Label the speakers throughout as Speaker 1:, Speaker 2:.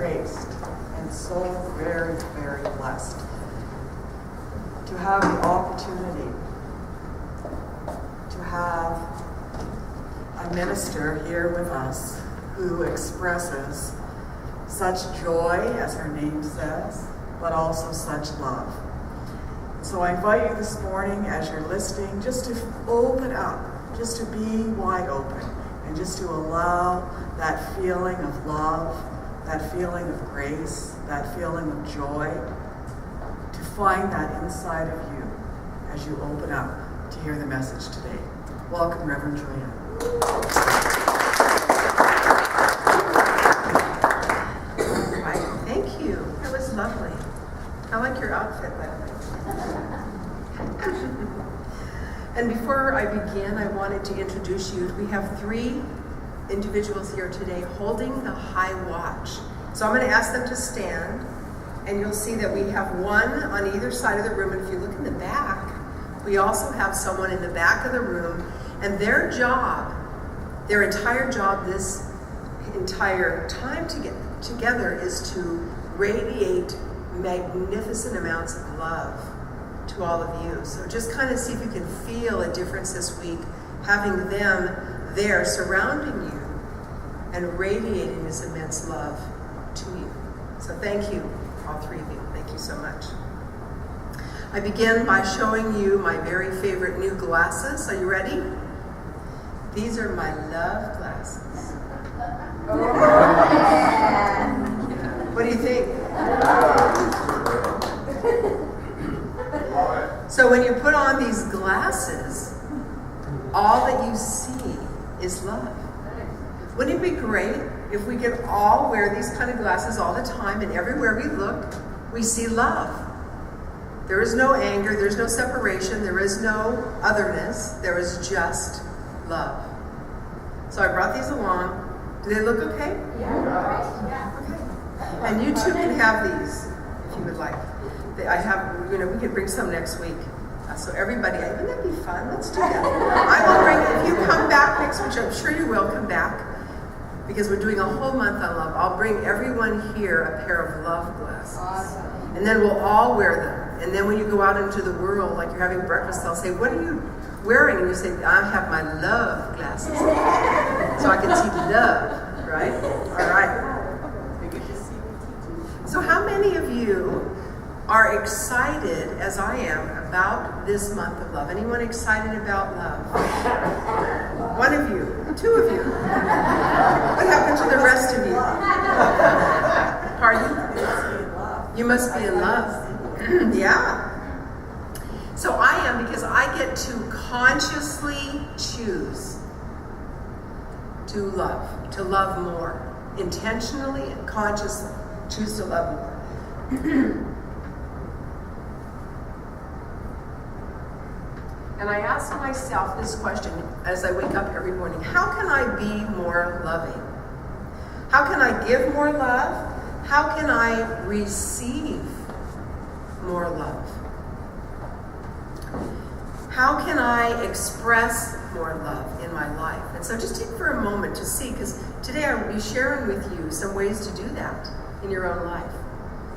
Speaker 1: graced and so very, very blessed to have the opportunity to have a minister here with us who expresses such joy, as her name says, but also such love. So I invite you this morning, as you're listening, just to open up, just to be wide open, and just to allow that feeling of love, that feeling of grace, that feeling of joy, to find that inside of you as you open up to hear the message today. Welcome, Reverend Joanne.
Speaker 2: Right, thank you. That was lovely. I like your outfit, by the way. And before I begin, I wanted to introduce you. We have 3 individuals here today holding the high watch. So I'm going to ask them to stand, and you'll see that we have one on either side of the room. And if you look in the back, we also have someone in the back of the room, and their entire job this entire time together is to radiate magnificent amounts of love to all of you. So just kind of see if you can feel a difference this week, having them there surrounding you and radiating this immense love to you. So thank you, all 3 of you. Thank you so much. I begin by showing you my very favorite new glasses. Are you ready? These are my love glasses. What do you think? So when you put on these glasses, all that you see is love. Wouldn't it be great if we could all wear these kind of glasses all the time, and everywhere we look, we see love? There is no anger, there's no separation, there is no otherness, there is just love. So I brought these along. Do they look okay?
Speaker 3: Yeah.
Speaker 2: Okay. And you too can have these if you would like. I have, we can bring some next week. So everybody, wouldn't that be fun? Let's do that. I will bring, if you come back next week, I'm sure you will come back, because we're doing a whole month on love. I'll bring everyone here a pair of love glasses. Awesome. And then we'll all wear them. And then when you go out into the world, like you're having breakfast, they'll say, what are you wearing? And you say, I have my love glasses. So I can see love, right? All right. So how many of you are excited, as I am, about this month of love? Anyone excited about love? 1 of you, 2 of you. What happened to the rest of you? Pardon? You must be in love. Yeah. So I am, because I get to consciously choose to love more. Intentionally and consciously choose to love more. And I ask myself this question as I wake up every morning: how can I be more loving? How can I give more love? How can I receive more love? How can I express more love in my life? And so just take for a moment to see, because today I will be sharing with you some ways to do that in your own life.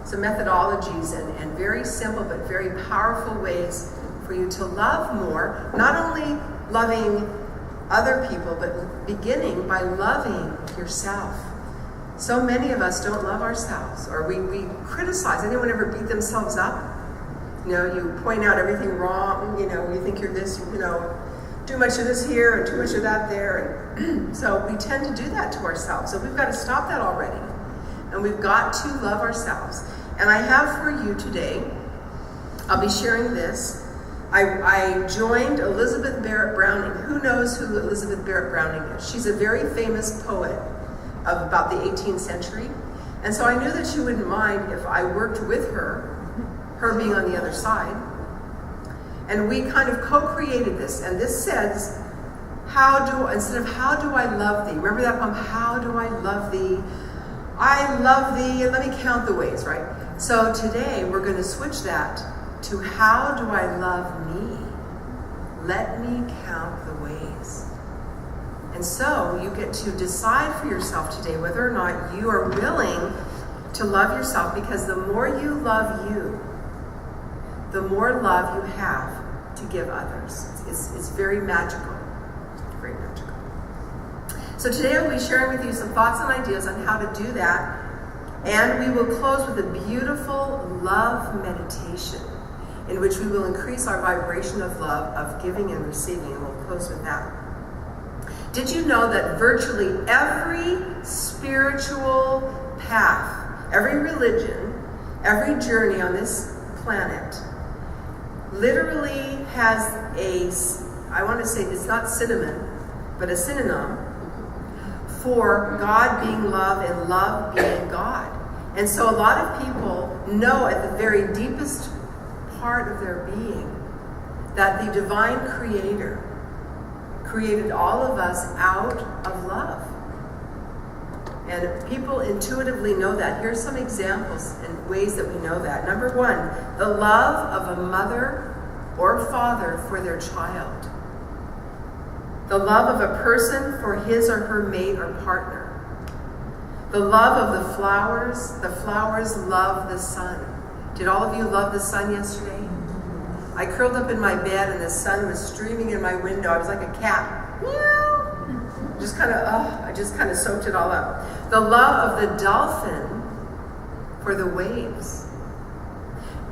Speaker 2: Some methodologies and very simple but very powerful ways for you to love more, not only loving other people, but beginning by loving yourself. So many of us don't love ourselves, or we criticize. Anyone ever beat themselves up? You point out everything wrong, you think you're this, too much of this here and too much of that there. And so we tend to do that to ourselves. So we've got to stop that already. And we've got to love ourselves. And I have for you today, I'll be sharing this. I joined Elizabeth Barrett Browning. Who knows who Elizabeth Barrett Browning is? She's a very famous poet of about the 18th century. And so I knew that she wouldn't mind if I worked with her being on the other side. And we kind of co-created this. And this says, instead of how do I love thee? Remember that poem, how do I love thee? I love thee, and let me count the ways, right? So today we're going to switch that to how do I love me? Let me count the ways. And so you get to decide for yourself today whether or not you are willing to love yourself, because the more you love you, the more love you have to give others. It's very magical. Very magical. So today I'll be sharing with you some thoughts and ideas on how to do that. And we will close with a beautiful love meditation in which we will increase our vibration of love, of giving and receiving. And we'll close with that. Did you know that virtually every spiritual path, every religion, every journey on this planet literally has I want to say it's not synonym, but a synonym for God being love and love being God. And so a lot of people know at the very deepest part of their being that the divine creator created all of us out of love. And people intuitively know that. Here's some examples and ways that we know that. Number one, the love of a mother or father for their child. The love of a person for his or her mate or partner. The love of the flowers love the sun. Did all of you love the sun yesterday? I curled up in my bed and the sun was streaming in my window. I was like a cat. Meow. I just kind of soaked it all up. The love of the dolphin for the waves.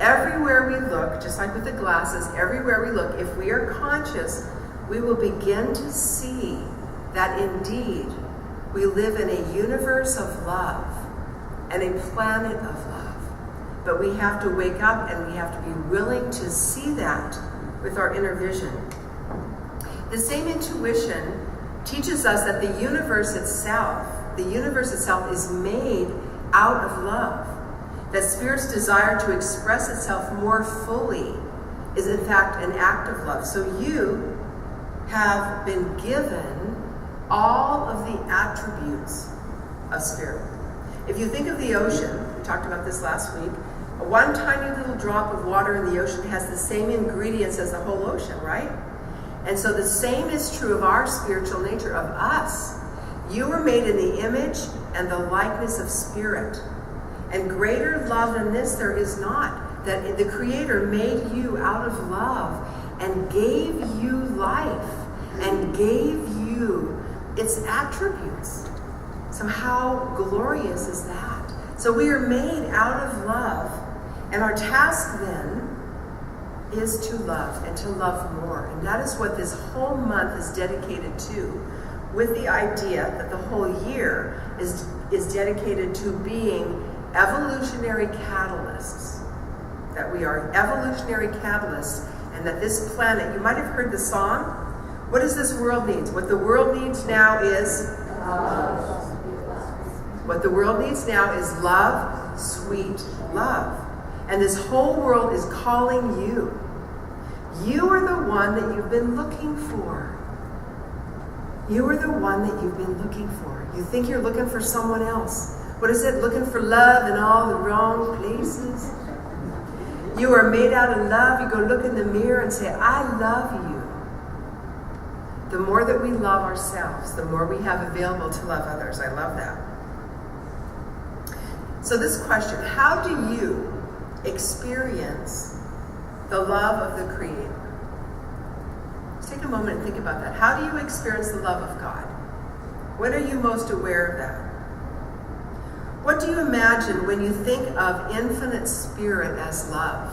Speaker 2: Everywhere we look, just like with the glasses, everywhere we look, if we are conscious, we will begin to see that indeed we live in a universe of love and a planet of love. But we have to wake up and we have to be willing to see that with our inner vision. The same intuition teaches us that the universe itself is made out of love. That Spirit's desire to express itself more fully is in fact an act of love. So you have been given all of the attributes of Spirit. If you think of the ocean, we talked about this last week, one tiny little drop of water in the ocean has the same ingredients as the whole ocean, right? And so the same is true of our spiritual nature, of us. You were made in the image and the likeness of Spirit. And greater love than this there is not. That the Creator made you out of love and gave you life and gave you its attributes. So how glorious is that? So we are made out of love. And our task then is to love and to love more. And that is what this whole month is dedicated to, with the idea that the whole year is dedicated to being evolutionary catalysts. That we are evolutionary catalysts, and that this planet, you might have heard the song, what does this world need? What the world needs now is love. What the world needs now is love, sweet love. And this whole world is calling you. You are the one that you've been looking for. You are the one that you've been looking for. You think you're looking for someone else. What is it? Looking for love in all the wrong places. You are made out of love. You go look in the mirror and say, I love you. The more that we love ourselves, the more we have available to love others. I love that. So this question, how do you experience the love of the Creator? Let's take a moment and think about that. How do you experience the love of God? When are you most aware of that? What do you imagine when you think of infinite Spirit as love?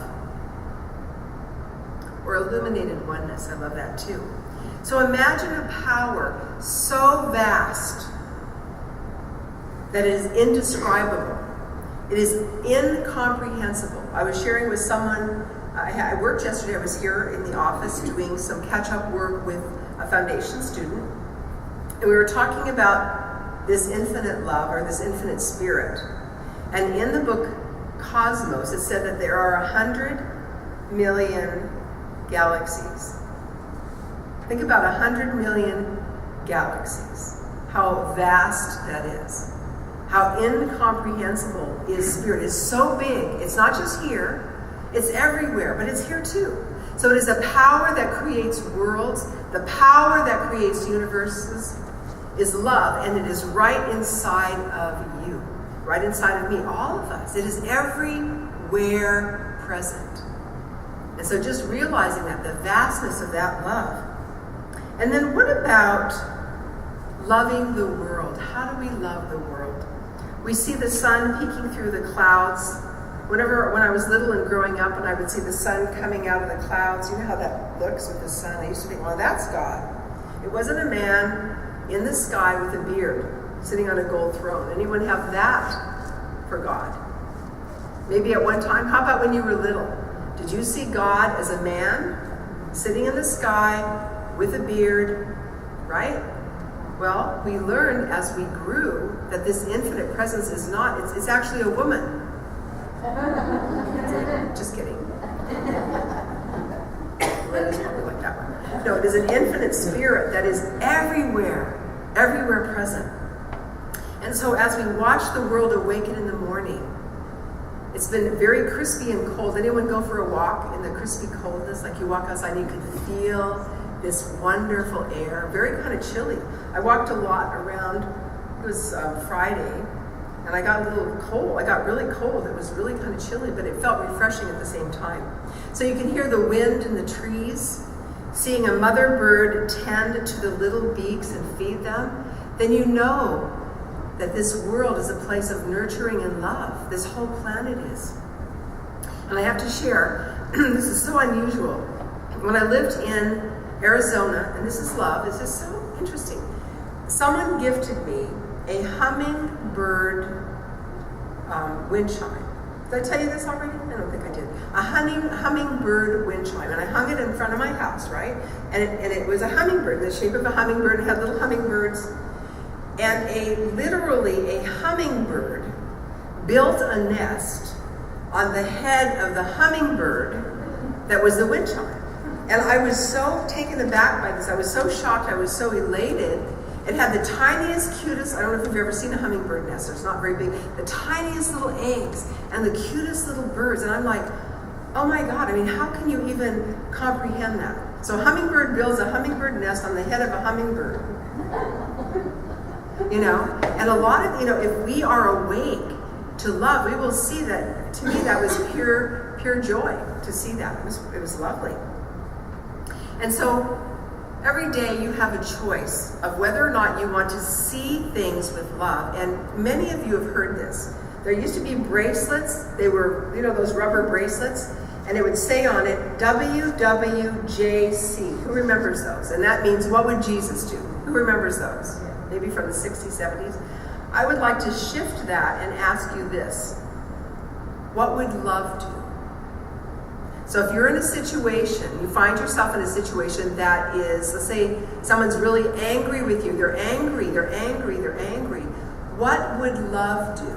Speaker 2: Or illuminated oneness, I love that too. So imagine a power so vast that it is indescribable. It is incomprehensible. I was sharing with someone, I worked yesterday, I was here in the office doing some catch-up work with a foundation student, and we were talking about this infinite love, or this infinite Spirit. And in the book Cosmos, it said that there are 100 million galaxies. Think about 100 million galaxies. How vast that is. How incomprehensible is Spirit. It's so big. It's not just here. It's everywhere, but it's here too. So it is a power that creates worlds. The power that creates universes is love, and it is right inside of you. right inside of me, all of us. It is everywhere present. And so just realizing that, the vastness of that love. And then what about loving the world? How do we love the world? We see the sun peeking through the clouds. When I was little and growing up and I would see the sun coming out of the clouds, you know how that looks with the sun? I used to think, well, that's God. It wasn't a man in the sky with a beard sitting on a gold throne. Anyone have that for God? Maybe at one time. How about when you were little? Did you see God as a man sitting in the sky with a beard, right? Well, we learned as we grew that this infinite presence is not, it's actually a woman. Just kidding. Ladies probably like that one. No, it is an infinite spirit that is everywhere present. And so as we watch the world awaken in the morning, it's been very crispy and cold. Anyone go for a walk in the crispy coldness? Like you walk outside and you can feel this wonderful air, very kind of chilly. I walked a lot around, it was Friday, and I got a little cold. I got really cold. It was really kind of chilly, but it felt refreshing at the same time. So you can hear the wind in the trees, seeing a mother bird tend to the little beaks and feed them, then you know that this world is a place of nurturing and love. This whole planet is. And I have to share, this is so unusual. When I lived in Arizona, and this is love, this is so interesting. Someone gifted me a hummingbird wind chime. Did I tell you this already? I don't think I did. A hummingbird wind chime, and I hung it in front of my house, right? And it was a hummingbird, in the shape of a hummingbird. It had little hummingbirds, and literally a hummingbird built a nest on the head of the hummingbird that was the wind chime. And I was so taken aback by this. I was so shocked. I was so elated. It had the tiniest, cutest, I don't know if you've ever seen a hummingbird nest, it's not very big, the tiniest little eggs and the cutest little birds. And I'm like, oh my God, I mean, how can you even comprehend that? So a hummingbird builds a hummingbird nest on the head of a hummingbird. You know, and a lot of, if we are awake to love, we will see that. To me, that was pure joy to see that. It was lovely. And so every day you have a choice of whether or not you want to see things with love. And many of you have heard this. There used to be bracelets. They were, those rubber bracelets. And it would say on it, WWJC. Who remembers those? And that means, what would Jesus do? Who remembers those? Maybe from the 60s, 70s. I would like to shift that and ask you this. What would love do? So if you're in a situation, you find yourself in a situation that is, let's say someone's really angry with you. They're angry. What would love do?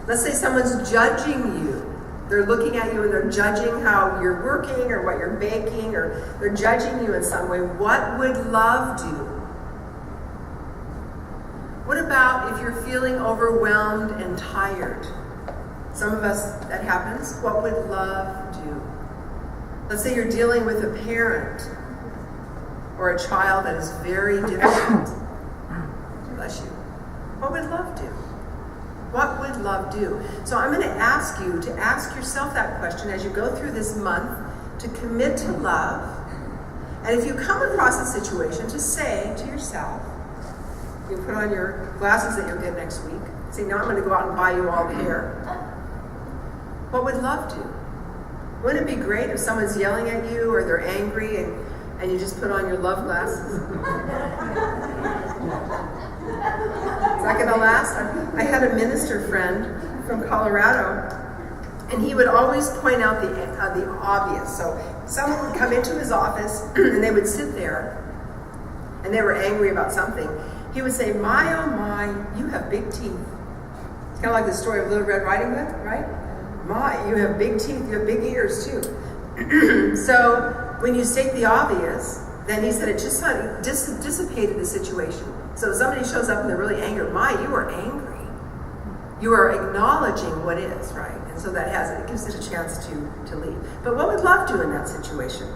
Speaker 2: Let's say someone's judging you. They're looking at you and they're judging how you're working or what you're baking, or they're judging you in some way. What would love do? What about if you're feeling overwhelmed and tired? Some of us, that happens. What would love do? Let's say you're dealing with a parent or a child that is very difficult. Bless you. What would love do? What would love do? So I'm going to ask you to ask yourself that question as you go through this month, to commit to love. And if you come across a situation, to say to yourself, you put on your glasses that you'll get next week. Say, now I'm going to go out and buy you all the hair. What would love do? Wouldn't it be great if someone's yelling at you or they're angry and you just put on your love glasses? Is that going to last? I had a minister friend from Colorado, and he would always point out the obvious. So someone would come into his office and they would sit there and they were angry about something. He would say, my, oh my, you have big teeth. It's kind of like the story of Little Red Riding Hood, right? My, you have big teeth, you have big ears too. So when you state the obvious, then he said it just kind of dissipated the situation. So if somebody shows up and they're really angry, you are angry. You are acknowledging what is, right? And so it gives it a chance to leave. But what would love do in that situation?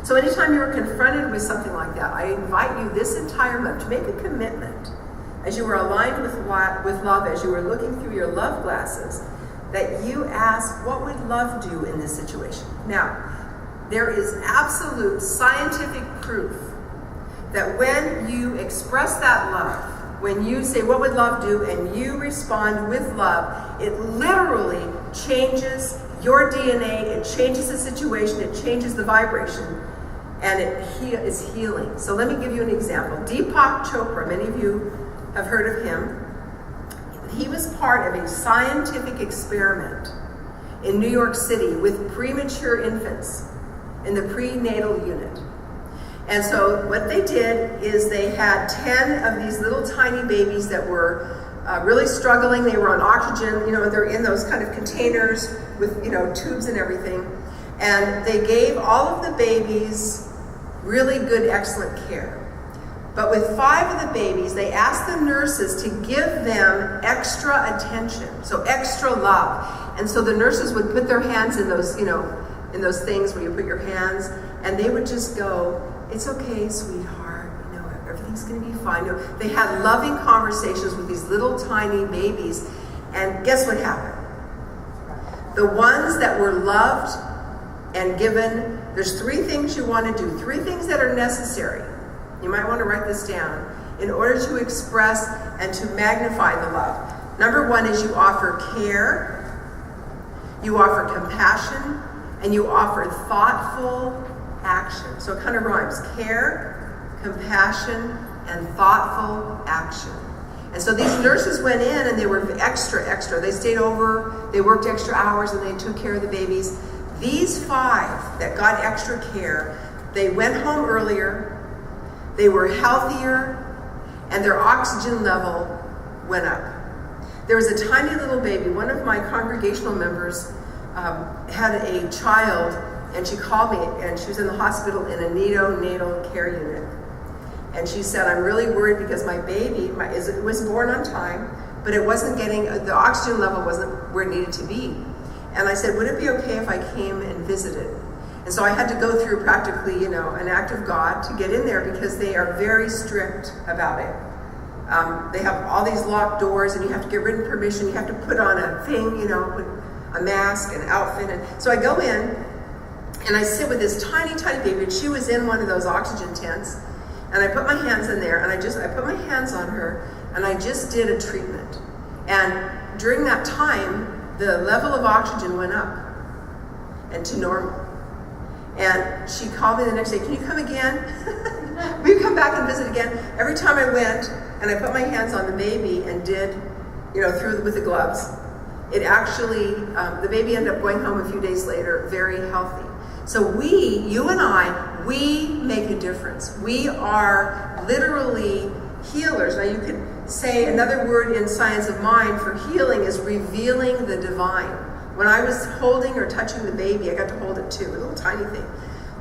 Speaker 2: So anytime you're confronted with something like that, I invite you this entire month to make a commitment as you were aligned with love, as you were looking through your love glasses, that you ask, what would love do in this situation? Now, there is absolute scientific proof that when you express that love, when you say, what would love do, and you respond with love, it literally changes your DNA, it changes the situation, it changes the vibration, and it is healing. So let me give you an example. Deepak Chopra, many of you have heard of him. He was part of a scientific experiment in New York City with premature infants in the prenatal unit. And so what they did is they had 10 of these little tiny babies that were really struggling. They were on oxygen, they're in those kind of containers with, tubes and everything. And they gave all of the babies really good, excellent care. But with 5 of the babies, they asked the nurses to give them extra attention, so extra love. And so the nurses would put their hands in those, in those things where you put your hands, and they would just go, it's okay, sweetheart, everything's gonna be fine. They had loving conversations with these little tiny babies, and guess what happened? The ones that were loved and given, there's 3 things you want to do, 3 things that are necessary. You might want to write this down in order to express and to magnify the love. Number 1 is you offer care, you offer compassion, and you offer thoughtful action. So it kind of rhymes: care, compassion, and thoughtful action. And so these nurses went in and they were extra. They stayed over, they worked extra hours, and they took care of the babies. These 5 that got extra care, they went home earlier, they were healthier, and their oxygen level went up. There was a tiny little baby. One of my congregational members had a child, and she called me, and she was in the hospital in a neonatal care unit. And she said, I'm really worried because my baby it was born on time, but it wasn't getting, the oxygen level wasn't where it needed to be. And I said, would it be okay if I came and visited? And so I had to go through practically, an act of God to get in there, because they are very strict about it. They have all these locked doors, and you have to get written permission. You have to put on a thing, a mask, an outfit. And so I go in, and I sit with this tiny, tiny baby, and she was in one of those oxygen tents. And I put my hands in there, and I put my hands on her, and I just did a treatment. And during that time, the level of oxygen went up and to normal. And she called me the next day, can you come again? Will you come back and visit again? Every time I went and I put my hands on the baby and did, through with the gloves, it actually, the baby ended up going home a few days later, very healthy. So you and I, we make a difference. We are literally healers. Now you could say another word in science of mind for healing is revealing the divine. When I was holding or touching the baby, I got to hold it too, a little tiny thing,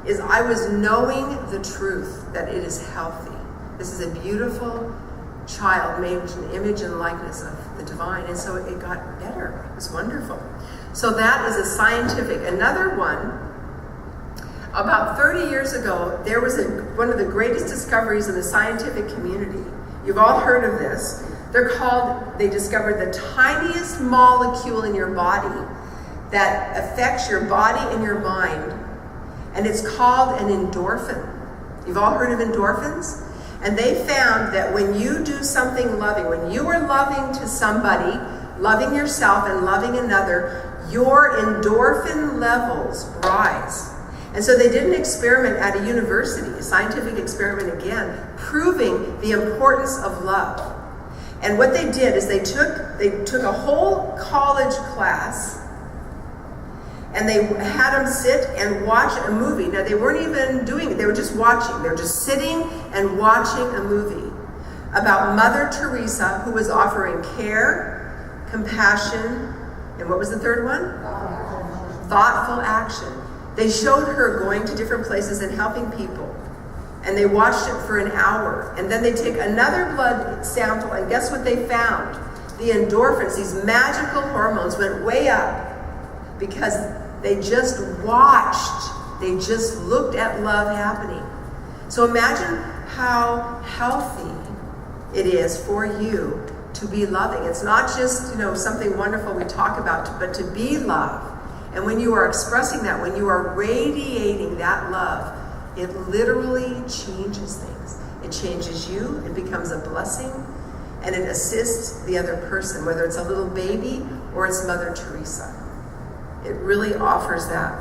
Speaker 2: is I was knowing the truth that it is healthy. This is a beautiful child made in the image and likeness of the divine. And so it got better. It was wonderful. So that is a scientific. Another one, about 30 years ago, there was one of the greatest discoveries in the scientific community. You've all heard of this. They discovered the tiniest molecule in your body that affects your body and your mind. And it's called an endorphin. You've all heard of endorphins? And they found that when you do something loving, when you are loving to somebody, loving yourself and loving another, your endorphin levels rise. And so they did an experiment at a university, a scientific experiment again, proving the importance of love. And what they did is they took a whole college class, and they had them sit and watch a movie. Now, they weren't even doing it. They were just watching. They were just sitting and watching a movie about Mother Teresa, who was offering care, compassion, and what was the third one? Thoughtful action. They showed her going to different places and helping people. And they watched it for an hour. And then they take another blood sample, and guess what they found? The endorphins, these magical hormones, went way up because they just watched. They just looked at love happening. So imagine how healthy it is for you to be loving. It's not just, something wonderful we talk about, but to be love. And when you are expressing that, when you are radiating that love, it literally changes things. It changes you, it becomes a blessing, and it assists the other person, whether it's a little baby or it's Mother Teresa. It really offers that.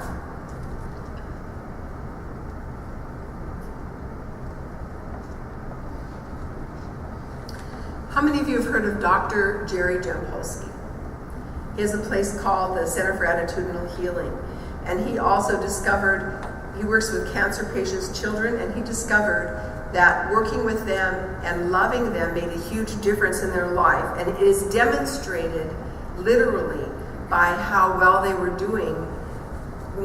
Speaker 2: How many of you have heard of Dr. Jerry Jampolsky? He has a place called the Center for Attitudinal Healing. And he also he works with cancer patients' children, and he discovered that working with them and loving them made a huge difference in their life. And it is demonstrated literally by how well they were doing,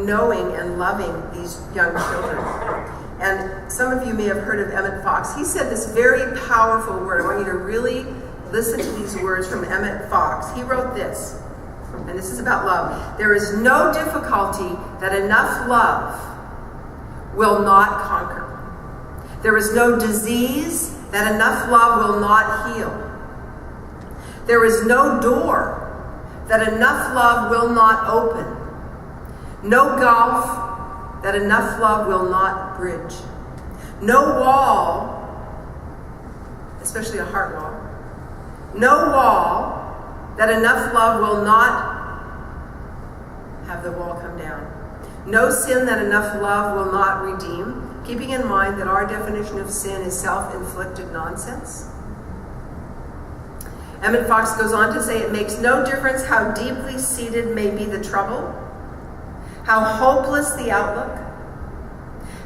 Speaker 2: knowing and loving these young children. And some of you may have heard of Emmett Fox. He said this very powerful word. I want you to really listen to these words from Emmett Fox. He wrote this, and this is about love. There is no difficulty that enough love will not conquer. There is no disease that enough love will not heal. There is no door that enough love will not open. No gulf that enough love will not bridge. No wall, especially a heart wall, no wall that enough love will not have the wall come down. No sin that enough love will not redeem, keeping in mind that our definition of sin is self-inflicted nonsense. Emmett Fox goes on to say, it makes no difference how deeply seated may be the trouble, how hopeless the outlook,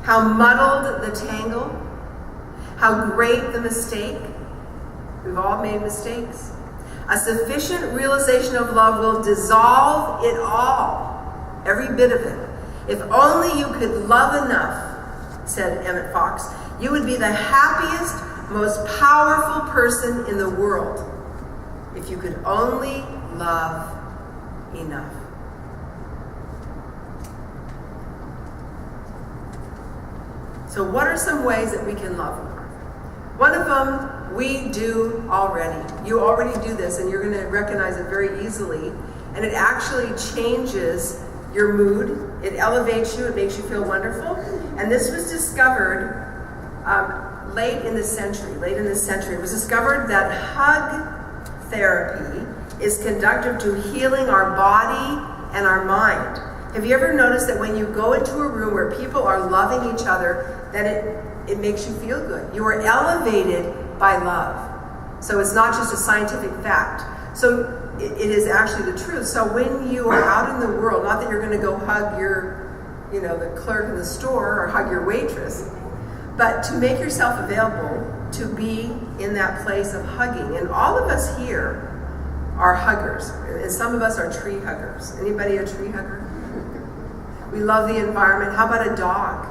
Speaker 2: how muddled the tangle, how great the mistake. We've all made mistakes. A sufficient realization of love will dissolve it all, every bit of it. If only you could love enough, said Emmett Fox, you would be the happiest, most powerful person in the world. If you could only love enough. So what are some ways that we can love more? One of them we do already. You already do this, and you're going to recognize it very easily. And it actually changes your mood. It elevates you. It makes you feel wonderful. And this was discovered late in the century. It was discovered that hug therapy is conducive to healing our body and our mind. Have you ever noticed that when you go into a room where people are loving each other, that it makes you feel good? You are elevated by love. So it's not just a scientific fact. So it is actually the truth. So when you are out in the world, not that you're going to go hug the clerk in the store or hug your waitress, but to make yourself available to be in that place of hugging. And all of us here are huggers, and some of us are tree huggers. Anybody a tree hugger? We love the environment. How about a dog?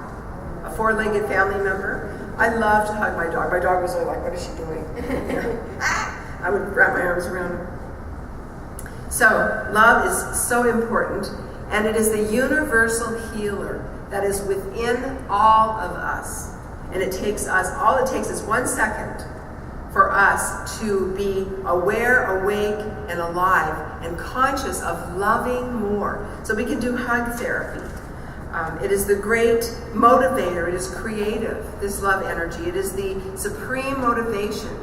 Speaker 2: A four-legged family member? I love to hug my dog. My dog was always like, what is she doing? I would wrap my arms around her. So, love is so important, and it is the universal healer that is within all of us. And it takes us, all it takes is 1 second for us to be aware, awake, and alive, and conscious of loving more. So we can do hug therapy. It is the great motivator. It is creative, this love energy. It is the supreme motivation.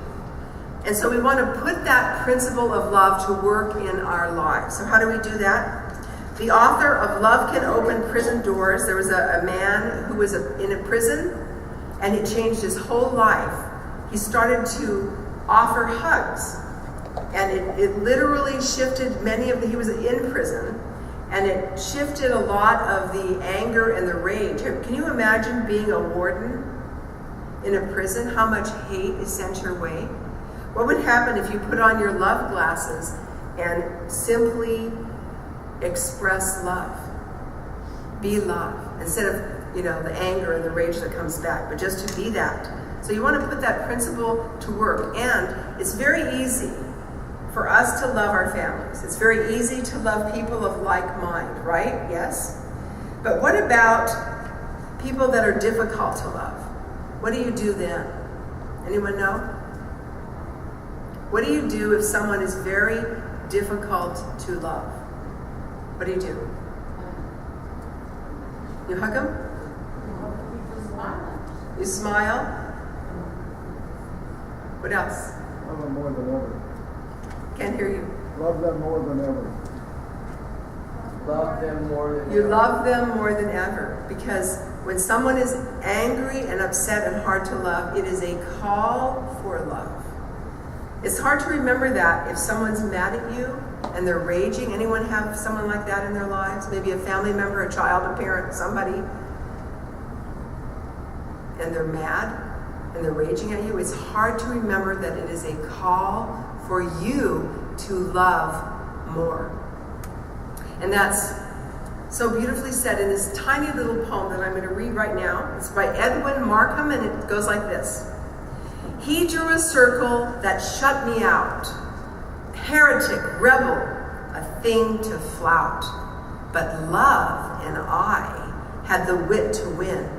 Speaker 2: And so we want to put that principle of love to work in our lives. So how do we do that? The author of Love Can Open Prison Doors, there was a man who was in a prison, and it changed his whole life. He started to offer hugs, and it literally shifted he was in prison, and it shifted a lot of the anger and the rage. Can you imagine being a warden in a prison? How much hate is sent your way? What would happen if you put on your love glasses and simply express love? Be love. Instead of, the anger and the rage that comes back, but just to be that. So you want to put that principle to work. And it's very easy for us to love our families. It's very easy to love people of like mind, right? Yes? But what about people that are difficult to love? What do you do then? Anyone know? What do you do if someone is very difficult to love? What do? You hug them? You smile? What else?
Speaker 3: Love them more than ever.
Speaker 2: Can't hear you.
Speaker 3: Love them more than ever.
Speaker 4: Love them more than
Speaker 2: You
Speaker 4: ever.
Speaker 2: love them more than ever, because when someone is angry and upset and hard to love, it is a call for love. It's hard to remember that if someone's mad at you and they're raging. Anyone have someone like that in their lives? Maybe a family member, a child, a parent, somebody. And they're mad and they're raging at you. It's hard to remember that it is a call for you to love more. And that's so beautifully said in this tiny little poem that I'm going to read right now. It's by Edwin Markham, and it goes like this. He drew a circle that shut me out. Heretic, rebel, a thing to flout. But love and I had the wit to win.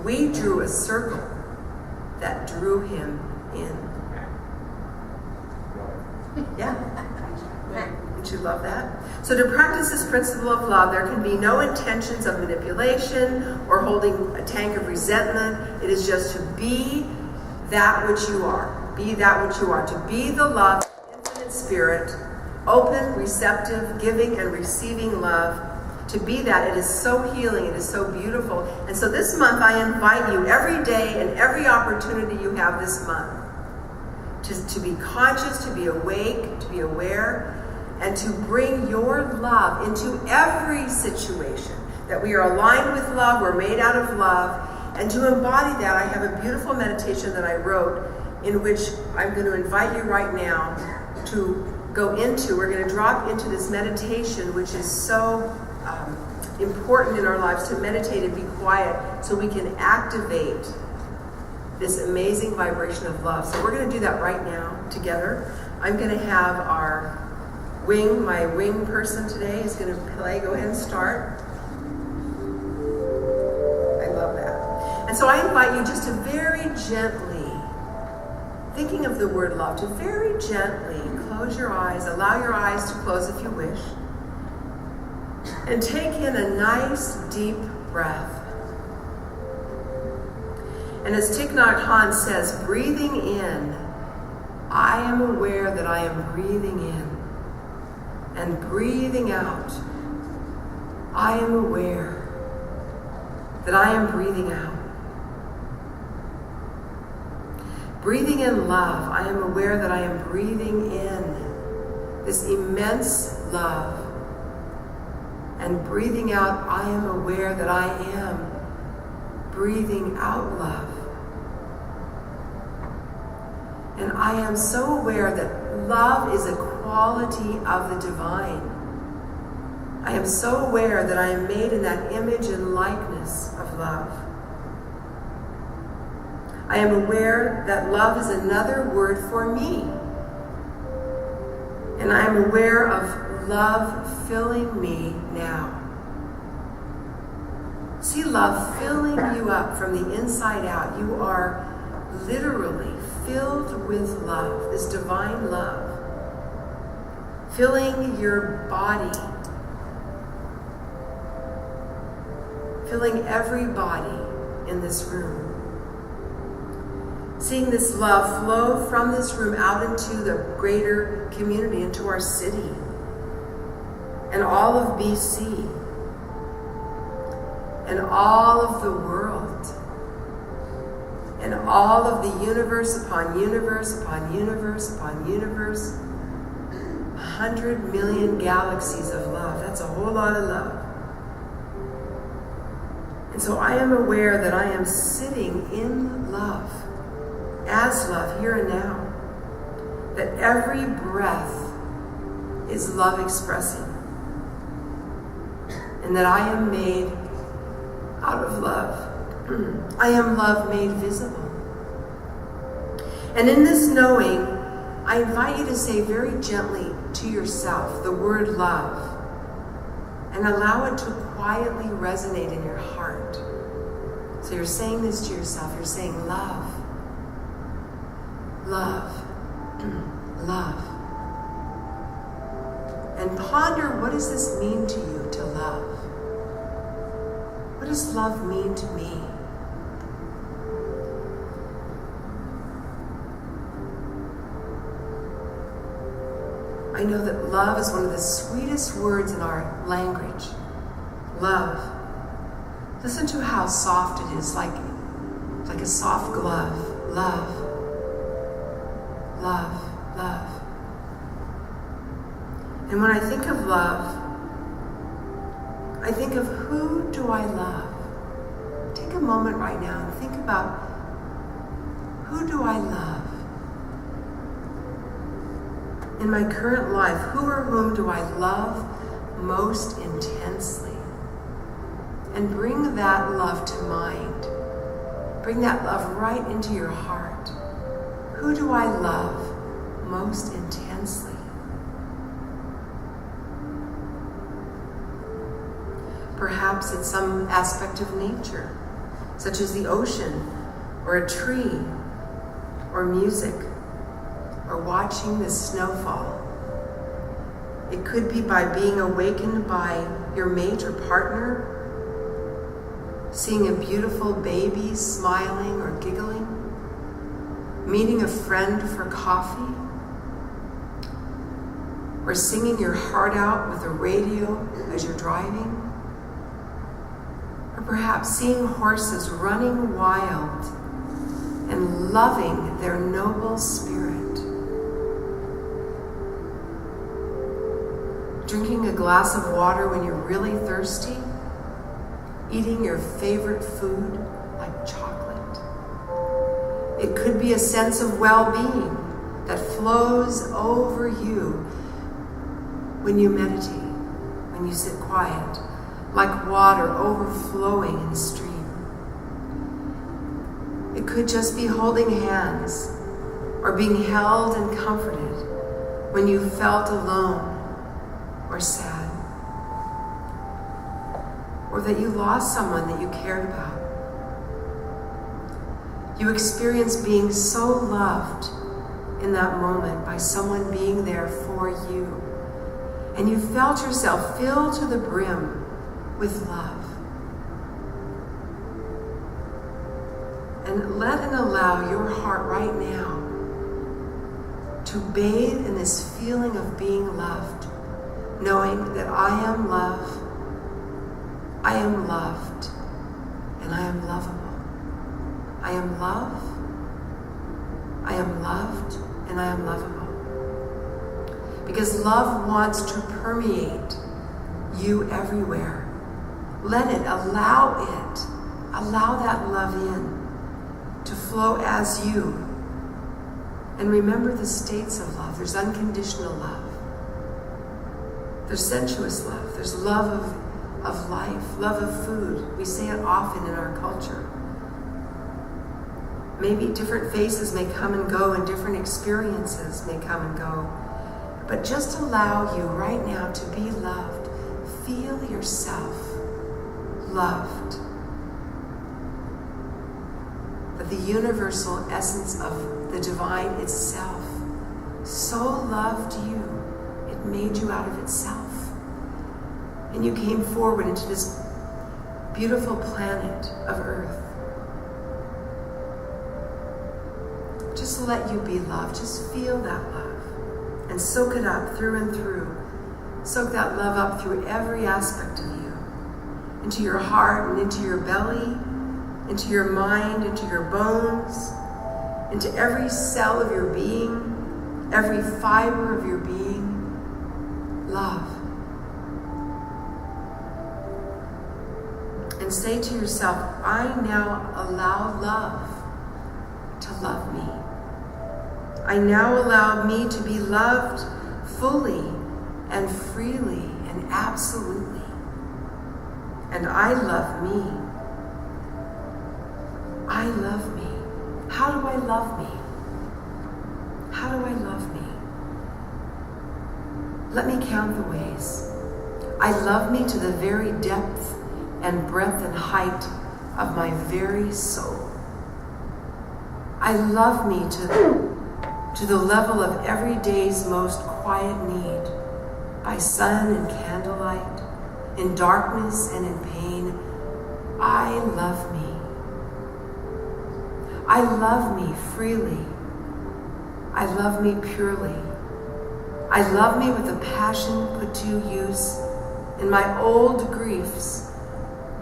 Speaker 2: We drew a circle that drew him in. Yeah. Don't you love that? So to practice this principle of love, there can be no intentions of manipulation or holding a tank of resentment. It is just to be that which you are. Be that which you are. To be the love, infinite spirit, open, receptive, giving and receiving love. To be that, it is so healing, it is so beautiful. And so this month I invite you every day and every opportunity you have this month to be conscious, to be awake, to be aware, and to bring your love into every situation. That we are aligned with love, we're made out of love. And to embody that, I have a beautiful meditation that I wrote in which I'm going to invite you right now to go into. We're going to drop into this meditation, which is so important in our lives, to meditate and be quiet so we can activate this amazing vibration of love. So we're going to do that right now together. I'm going to have my wing person today is going to play. Go ahead and start. I love that. And so I invite you just to very gently, thinking of the word love, to very gently close your eyes, allow your eyes to close if you wish, and take in a nice deep breath. And as Thich Nhat Hanh says, breathing in, I am aware that I am breathing in. And breathing out, I am aware that I am breathing out. Breathing in love, I am aware that I am breathing in this immense love. And breathing out, I am aware that I am breathing out love. And I am so aware that love is a quality of the divine. I am so aware that I am made in that image and likeness of love. I am aware that love is another word for me. And I am aware of love filling me now. See love filling you up from the inside out. You are literally filled with love, this divine love, filling your body, filling every body in this room. Seeing this love flow from this room out into the greater community, into our city, and all of BC, and all of the world, and all of the universe upon universe upon universe upon universe. 100 million galaxies of love. That's a whole lot of love. And so I am aware that I am sitting in love, as love, here and now. That every breath is love expressing. And that I am made out of love. I am love made visible. And in this knowing, I invite you to say very gently to yourself the word love and allow it to quietly resonate in your heart. So you're saying this to yourself. You're saying love. Love. love. And ponder, what does this mean to you to love? What does love mean to me? I know that love is one of the sweetest words in our language. Love. Listen to how soft it is, like a soft glove. Love. Love. Love. And when I think of love, I think of, who do I love? Take a moment right now and think about, who do I love? In my current life, who or whom do I love most intensely? And bring that love to mind. Bring that love right into your heart. Who do I love most intensely? Perhaps it's some aspect of nature, such as the ocean, or a tree, or music, or watching the snowfall. It could be by being awakened by your mate or partner, seeing a beautiful baby smiling or giggling, meeting a friend for coffee, or singing your heart out with the radio as you're driving, or perhaps seeing horses running wild and loving their noble spirit. Drinking a glass of water when you're really thirsty, eating your favorite food like chocolate. It could be a sense of well-being that flows over you when you meditate, when you sit quiet, like water overflowing in a stream. It could just be holding hands or being held and comforted when you felt alone or sad, or that you lost someone that you cared about. You experienced being so loved in that moment by someone being there for you, and you felt yourself filled to the brim with love. And let and allow your heart right now to bathe in this feeling of being loved, knowing that I am love, I am loved, and I am lovable. I am love, I am loved, and I am lovable. Because love wants to permeate you everywhere. Let it, allow that love in to flow as you. And remember the states of love. There's unconditional love. There's sensuous love. There's love of life, love of food. We say it often in our culture. Maybe different faces may come and go and different experiences may come and go. But just allow you right now to be loved. Feel yourself loved. That the universal essence of the divine itself so loved you, it made you out of itself. And you came forward into this beautiful planet of Earth. Just let you be loved. Just feel that love and soak it up through and through. Soak that love up through every aspect of you, into your heart and into your belly, into your mind, into your bones, into every cell of your being, every fiber of your being. Love. And say to yourself, I now allow love to love me. I now allow me to be loved fully and freely and absolutely. And I love me. I love me. How do I love me? How do I love me? Let me count the ways. I love me to the very depth and breadth and height of my very soul. I love me to to the level of every day's most quiet need, by sun and candlelight, in darkness and in pain. I love me. I love me freely. I love me purely. I love me with a passion put to use in my old griefs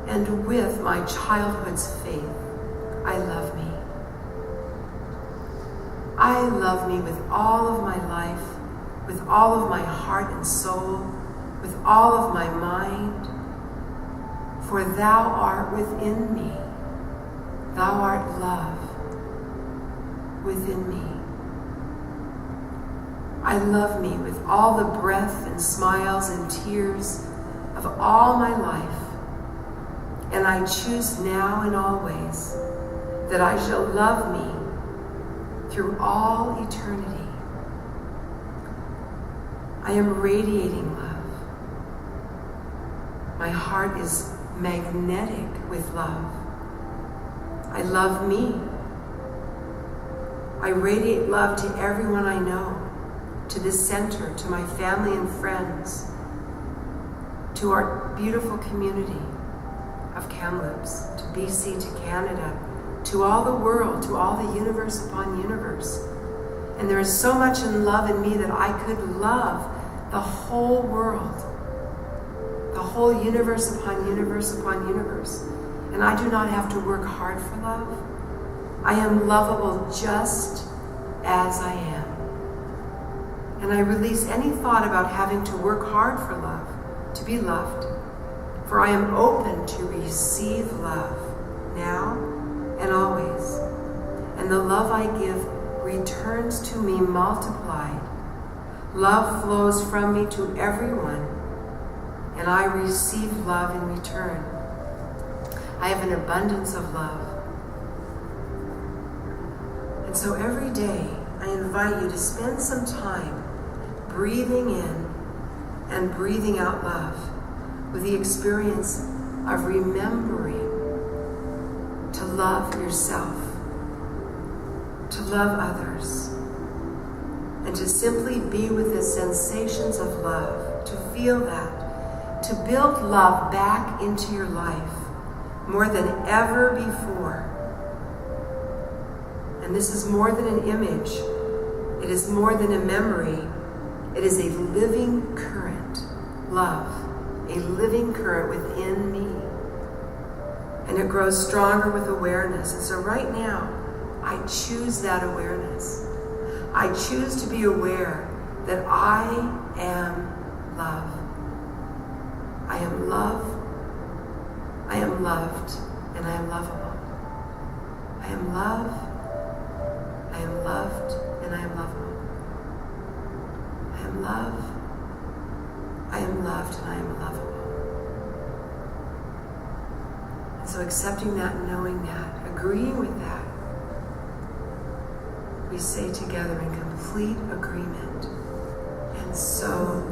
Speaker 2: and with my childhood's faith. I love me. I love me with all of my life, with all of my heart and soul, with all of my mind. For thou art within me. Thou art love within me. I love me with all the breath and smiles and tears of all my life. And I choose now and always that I shall love me through all eternity. I am radiating love. My heart is magnetic with love. I love me. I radiate love to everyone I know, to this center, to my family and friends, to our beautiful community of Kamloops, to BC, to Canada, to all the world, to all the universe upon universe. And there is so much in love in me that I could love the whole world, the whole universe upon universe upon universe. And I do not have to work hard for love. I am lovable just as I am. And I release any thought about having to work hard for love, to be loved. For I am open to receive love now and always. And the love I give returns to me multiplied. Love flows from me to everyone, and I receive love in return. I have an abundance of love. And so every day, I invite you to spend some time breathing in and breathing out love with the experience of remembering to love yourself, to love others, and to simply be with the sensations of love, to feel that, to build love back into your life more than ever before. And this is more than an image. It is more than a memory. It is a living current, love, a living current within me. And it grows stronger with awareness. And so right now, I choose that awareness. I choose to be aware that I am love. I am love. I am loved, and I am lovable. I am love. I am loved, and I am lovable. I am love. I am loved, and I am lovable. And so accepting that, knowing that, agreeing with that, we say together in complete agreement, and so